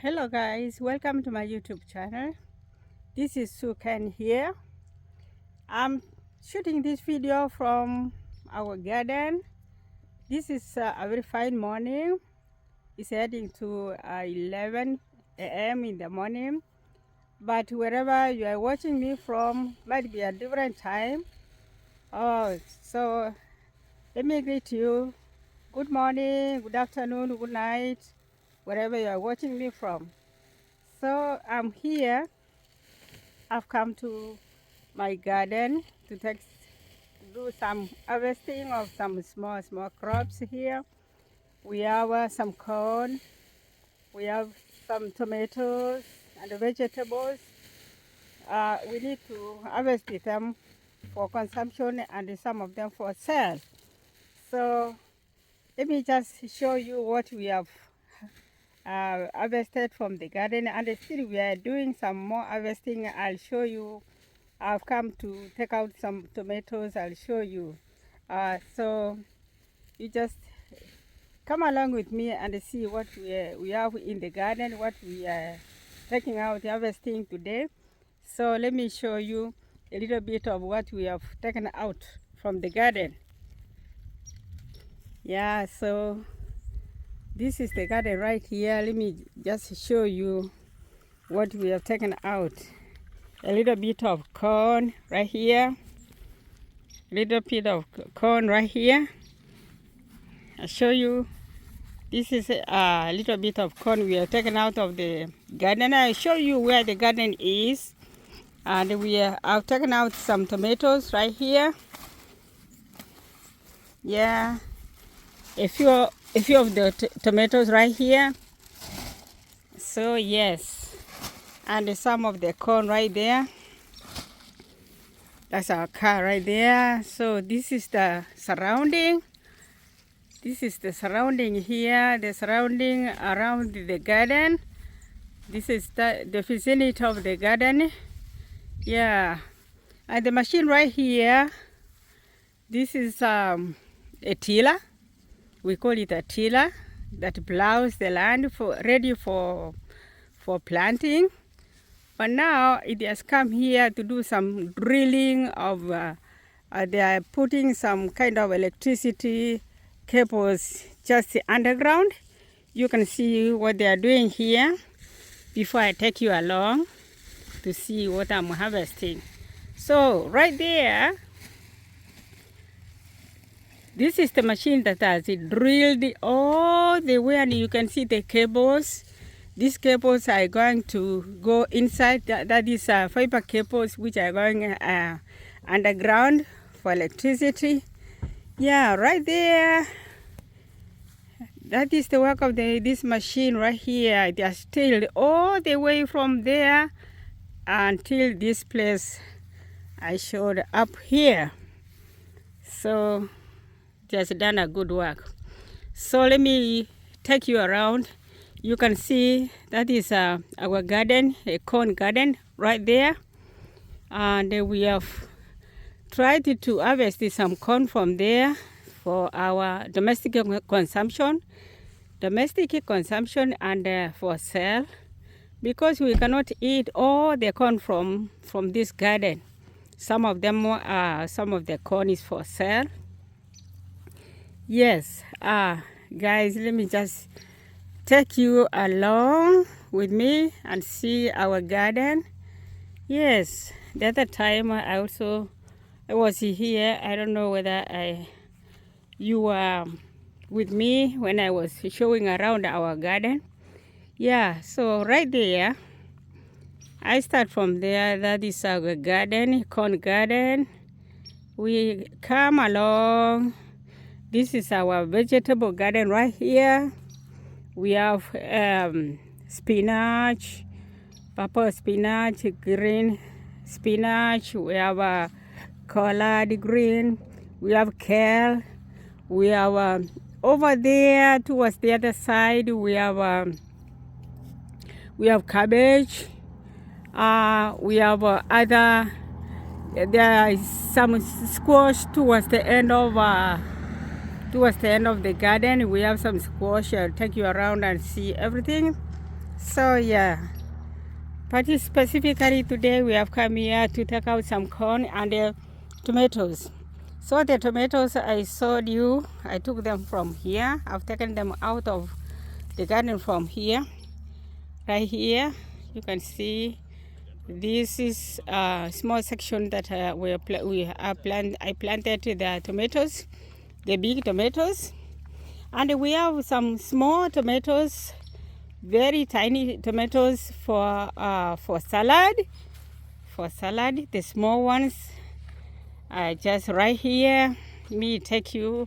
Hello guys, welcome to my YouTube channel. This is Sukan here. I'm shooting this video from our garden. This is a very fine morning. It's heading to 11 a.m. in the morning. But wherever you are watching me from might be a different time. So let me greet you. Good morning, good afternoon, good night, wherever you are watching me from. So I'm here. I've come to my garden to do some harvesting of some small crops here. We have some corn, we have some tomatoes and vegetables. We need to harvest them for consumption and some of them for sale. So let me just show you what we have harvested from the garden, and still we are doing some more harvesting. I'll show you. I've come to take out some tomatoes. I'll show you. So you just come along with me and see what we have in the garden, what we are taking out harvesting today. So let me show you a little bit of what we have taken out from the garden. Yeah, so this is the garden right here. Let me just show you what we have taken out. A little bit of corn right here. Little bit of corn right here. I'll show you. This is a little bit of corn we have taken out of the garden. I'll show you where the garden is. And we have taken out some tomatoes right here. Yeah, a few of the tomatoes right here. So yes, and some of the corn right there. That's our car right there. So this is the surrounding. This is the surrounding here, the surrounding around the garden. This is the vicinity of the garden. Yeah, and the machine right here, this is a tiller. We call it a tiller that plows the land ready for planting. But now it has come here to do some drilling of, they are putting some kind of electricity cables just underground. You can see what they are doing here before I take you along to see what I'm harvesting. So right there, this is the machine that has drilled all the way, and you can see the cables. These cables are going to go inside. That is fiber cables which are going underground for electricity. Yeah, right there. That is the work of this machine right here. It has drilled all the way from there until this place I showed up here. So just done a good work. So let me take you around. You can see that is our garden, a corn garden right there. And we have tried to harvest some corn from there for our domestic consumption and for sale, because we cannot eat all the corn from this garden. Some of the corn is for sale. Yes, guys, let me just take you along with me and see our garden. Yes, the other time I was here. I don't know whether you were with me when I was showing around our garden. Yeah, so right there, I start from there. That is our garden, corn garden. We come along. This is our vegetable garden right here. We have spinach, purple spinach, green spinach. We have collard green. We have kale. We have over there towards the other side. We have cabbage. We have other. There is some squash towards the end of the garden. We have some squash. I'll take you around and see everything. So yeah, but specifically today we have come here to take out some corn and tomatoes. So the tomatoes I showed you, I took them from here. I've taken them out of the garden from here. Right here, you can see this is a small section that I planted the tomatoes, the big tomatoes, and we have some small tomatoes, very tiny tomatoes for salad. For salad, the small ones are just right here. Let me take you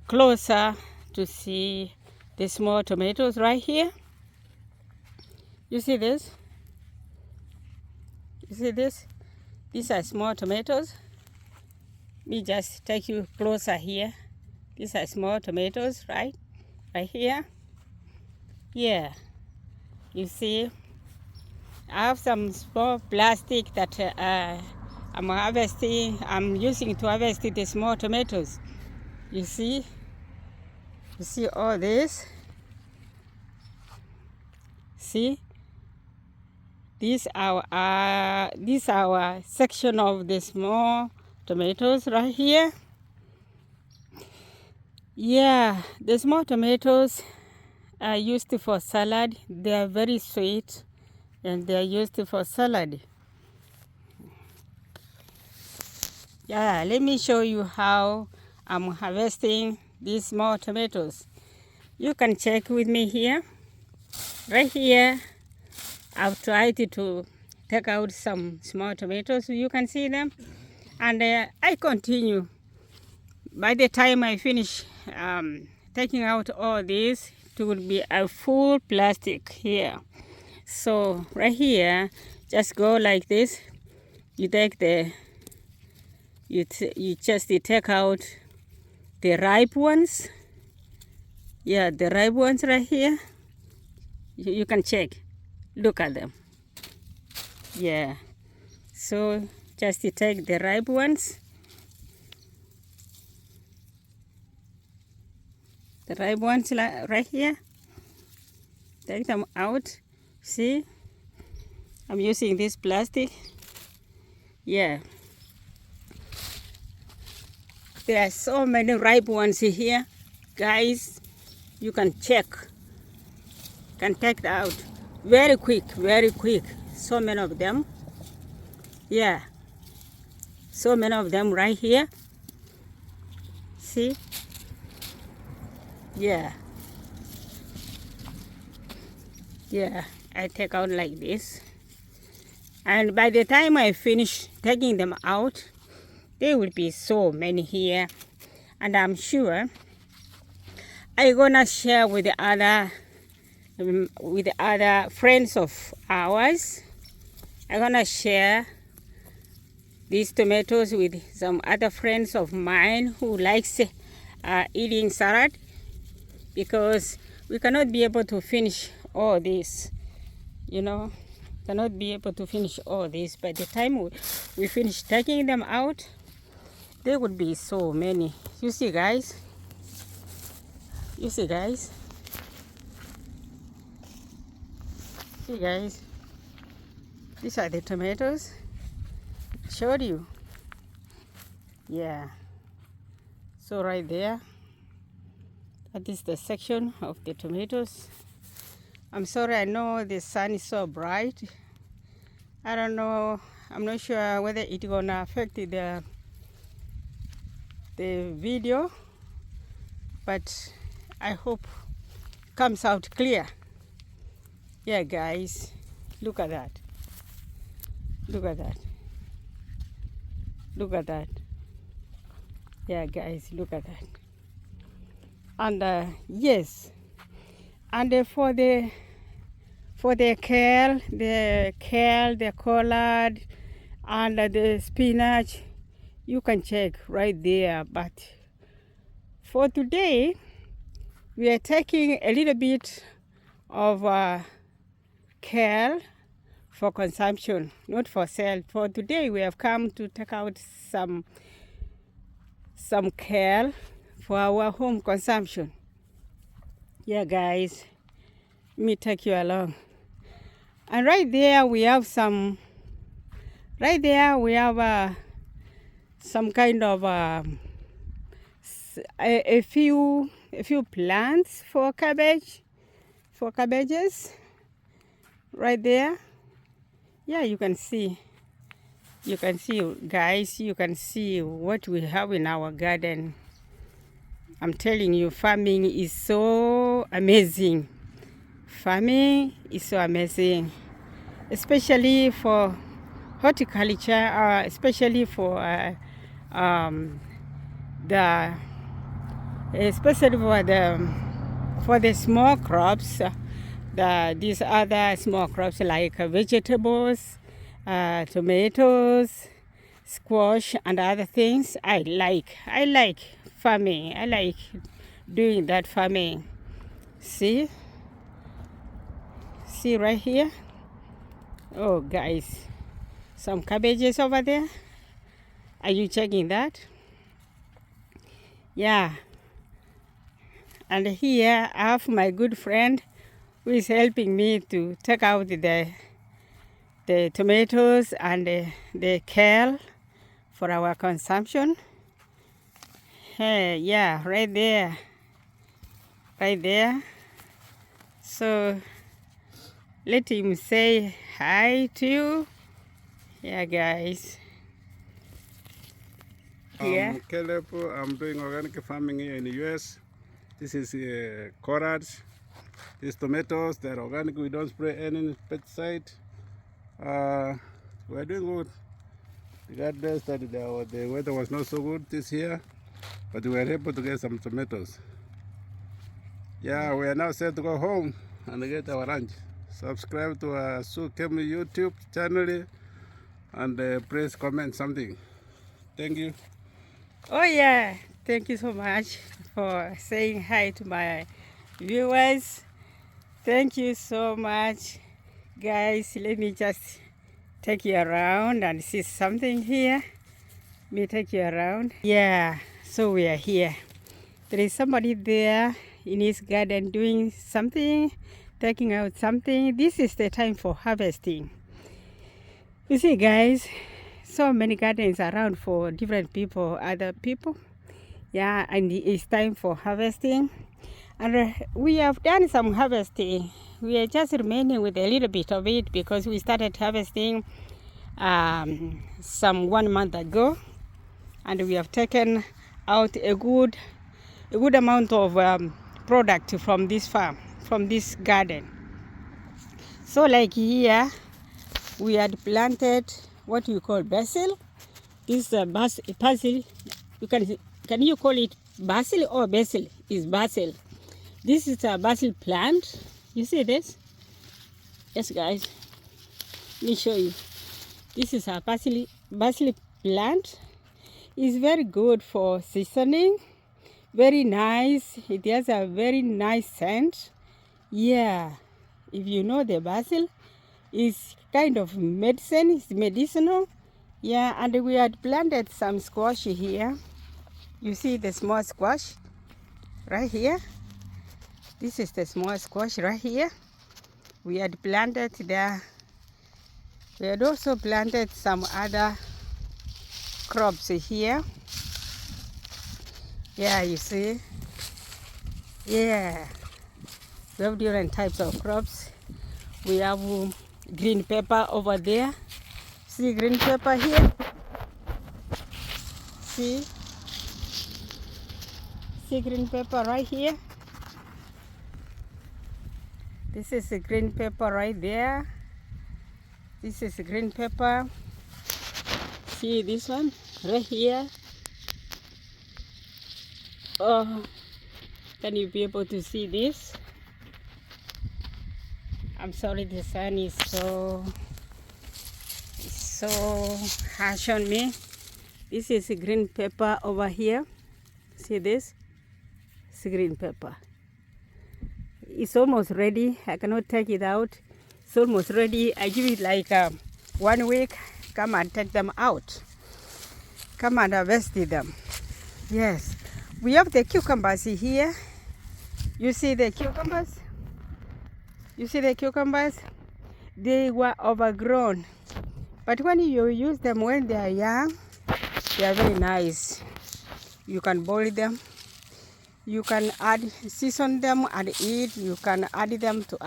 closer to see the small tomatoes right here. You see this? You see this? These are small tomatoes. Me just take you closer here. These are small tomatoes, right? Right here. Yeah. You see, I have some small plastic that I'm using to harvest the small tomatoes. You see? You see all this? See? This our section of the small tomatoes right here. Yeah, the small tomatoes are used for salad. They are very sweet and they are used for salad. Yeah, let me show you how I'm harvesting these small tomatoes. You can check with me here. Right here, I've tried to take out some small tomatoes. You can see them. And I continue. By the time I finish taking out all this, it will be a full plastic here. So right here, just go like this. You take you just take out the ripe ones. Yeah, the ripe ones right here. You can check. Look at them. Yeah. So just take the ripe ones. The ripe ones right here. Take them out. See? I'm using this plastic. Yeah. There are so many ripe ones here. Guys, you can check. Can take that out. Very quick, very quick. So many of them. Yeah. So many of them right here. See? Yeah. Yeah, I take out like this. And by the time I finish taking them out, there will be so many here. And I'm sure I'm gonna share with the other friends of ours. I'm gonna share these tomatoes with some other friends of mine who likes eating salad, because we cannot be able to finish all this, you know, cannot be able to finish all this. By the time we finish taking them out, there would be so many. You see, guys? You see, guys? See, guys? These are the tomatoes. Showed you. Yeah. So right there, that is the section of the tomatoes. I'm sorry, I know the sun is so bright. I don't know, I'm not sure whether it's gonna affect the video, but I hope it comes out clear. Yeah, guys, look at that. Look at that. Look at that. Yeah, guys, look at that. And yes, and for the kale, the collard, and the spinach, you can check right there. But for today, we are taking a little bit of kale for consumption, not for sale. For today, we have come to take out some kale for our home consumption. Yeah, guys, Let me take you along. And right there we have some. Right there we have some kind of a few plants for cabbages. Right there. Yeah, you can see. You can see, guys. You can see what we have in our garden. I'm telling you, farming is so amazing. Farming is so amazing, especially for horticulture, especially for the small crops, these other small crops like vegetables, tomatoes, squash, and other things. I like farming. I like doing that farming. See right here. Oh, guys, some cabbages over there. Are you checking that? Yeah. And here I have my good friend who is helping me to take out the tomatoes and the kale for our consumption. Hey, yeah, right there. So let him say hi to you. Yeah, guys. I'm Caleb. I'm doing organic farming here in the US. This is collards. These tomatoes, they're organic. We don't spray any pesticide. We're doing good. Regardless that the weather was not so good this year, but we were able to get some tomatoes. Yeah, we are now set to go home and get our lunch. Subscribe to our Sue Kemi YouTube channel and please comment something. Thank you. Oh yeah, thank you so much for saying hi to my viewers. Thank you so much, guys. Let me just take you around and see something here. Let me take you around. Yeah, so we are here. There is somebody there in his garden doing something, taking out something. This is the time for harvesting. You see, guys, so many gardens around for different people, other people. Yeah, and it's time for harvesting. And we have done some harvesting. We are just remaining with a little bit of it because we started harvesting some 1 month ago. And we have taken out a good amount of product from this farm, from this garden. So like here, we had planted what we call basil. This is basil. Can you call it basil or basil? It's basil. This is a basil plant. You see this? Yes, guys. Let me show you. This is a basil plant. It's very good for seasoning. Very nice. It has a very nice scent. Yeah. If you know the basil, it's kind of medicine. It's medicinal. Yeah, and we had planted some squash here. You see the small squash right here. This is the small squash right here. We had planted there. We had also planted some other crops here. Yeah, you see. Yeah. We have different types of crops. We have green pepper over there. See green pepper here? See green pepper right here? This is a green pepper right there. This is a green pepper. See this one right here? Oh, can you be able to see this? I'm sorry, the sun is so harsh on me. This is a green pepper over here. See this? It's a green pepper. It's almost ready. I cannot take it out. It's almost ready. I give it like 1 week. Come and take them out. Come and harvest them. Yes. We have the cucumbers here. You see the cucumbers? You see the cucumbers? They were overgrown. But when you use them when they are young, they are very nice. You can boil them. You can season them and eat. You can add them to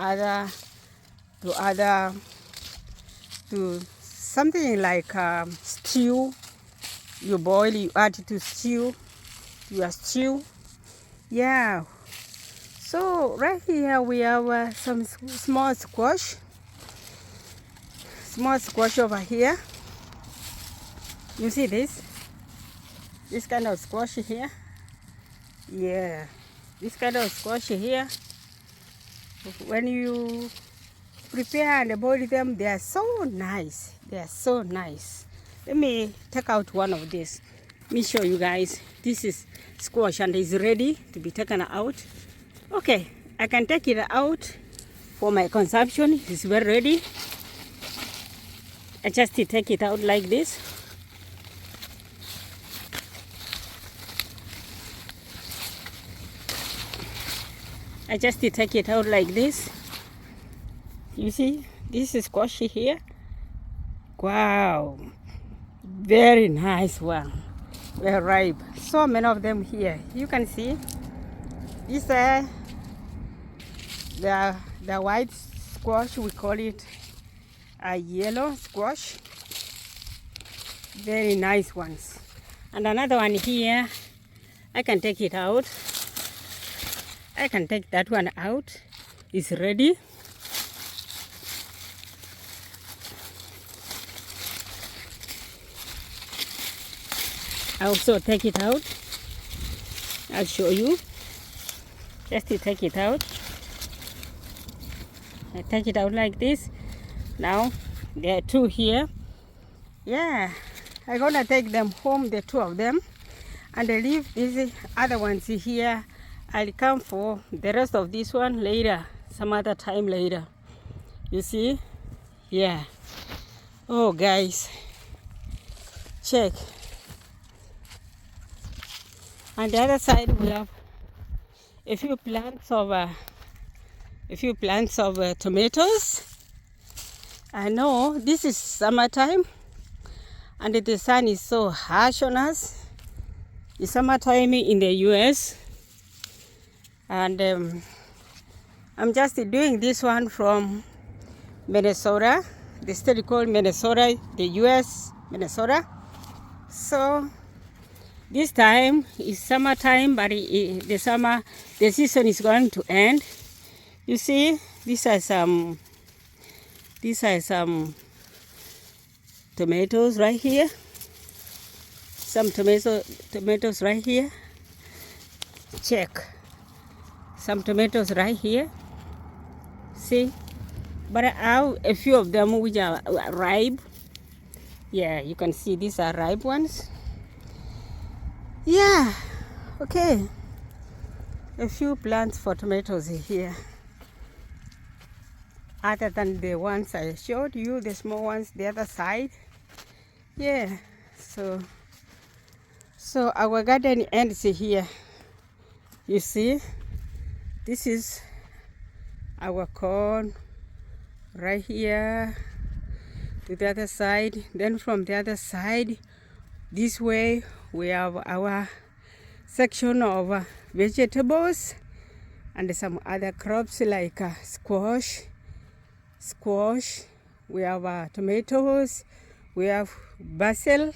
something like stew. You boil, you add to your stew. Yeah. So right here we have some small squash. Small squash over here. You see this? This kind of squash here. Yeah. This kind of squash here. When you prepare and boil them, they are so nice. They are so nice. Let me take out one of these. Let me show you guys. This is squash and it's ready to be taken out. Okay, I can take it out for my consumption. It's very ready. I just take it out like this. I just take it out like this. You see, this is squash here. Wow, very nice one. They're ripe. So many of them here. You can see. These are the white squash. We call it a yellow squash. Very nice ones. And another one here. I can take it out. I can take that one out. It's ready. I also take it out. I'll show you. Just to take it out. I take it out like this. Now there are two here. Yeah, I'm gonna take them home, the two of them, and I leave these other ones here. I'll come for the rest of this one later, some other time later. You see? Yeah. Oh, guys, check. On the other side, we have a few plants of tomatoes. I know this is summertime, and the sun is so harsh on us. It's summertime in the U.S. And I'm just doing this one from Minnesota, the state called Minnesota, the U.S. Minnesota. So this time is summertime, but the season is going to end. You see, these are some tomatoes right here. Some tomatoes right here. Check. Some tomatoes right here. See? But I have a few of them which are ripe. Yeah, you can see these are ripe ones. Yeah, okay. A few plants for tomatoes here. Other than the ones I showed you, the small ones, the other side. Yeah, so our garden ends here. You see, this is our corn right here to the other side. Then from the other side, this way, we have our section of vegetables and some other crops like squash. We have tomatoes. We have basil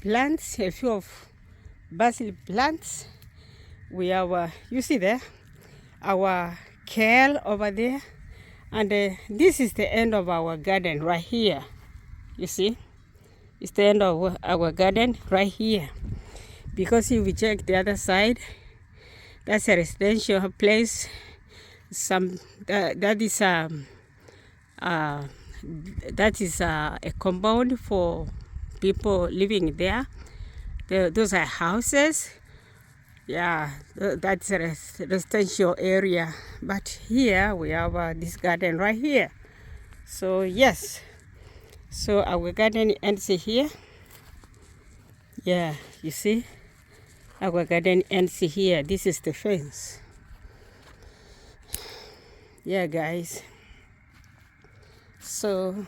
plants, a few of basil plants. We have, you see there, our kale over there. And this is the end of our garden right here. You see? It's the end of our garden right here. Because if we check the other side, that's a residential place. That is a compound for people living there. Those are houses. Yeah, that's a residential area. But here we have this garden right here. So yes, so our garden ends here. Yeah, you see, our garden ends here. This is the fence. Yeah, guys. So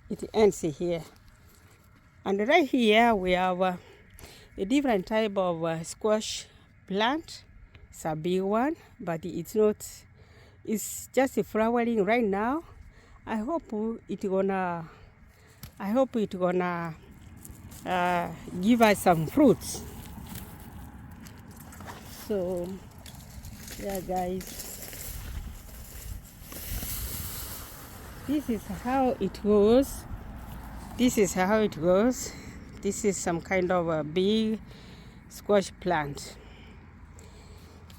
it ends here. And right here we have a different type of squash plant. It's a big one, but it's not. It's just flowering right now. I hope it gonna give us some fruits. So yeah, guys, this is how it goes. This is how it goes. This is some kind of a big squash plant.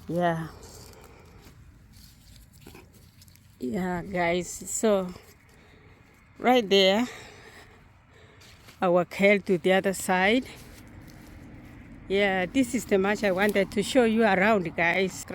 Yeah. Yeah, guys. So right there, I will head to the other side. Yeah, this is the much I wanted to show you around, guys.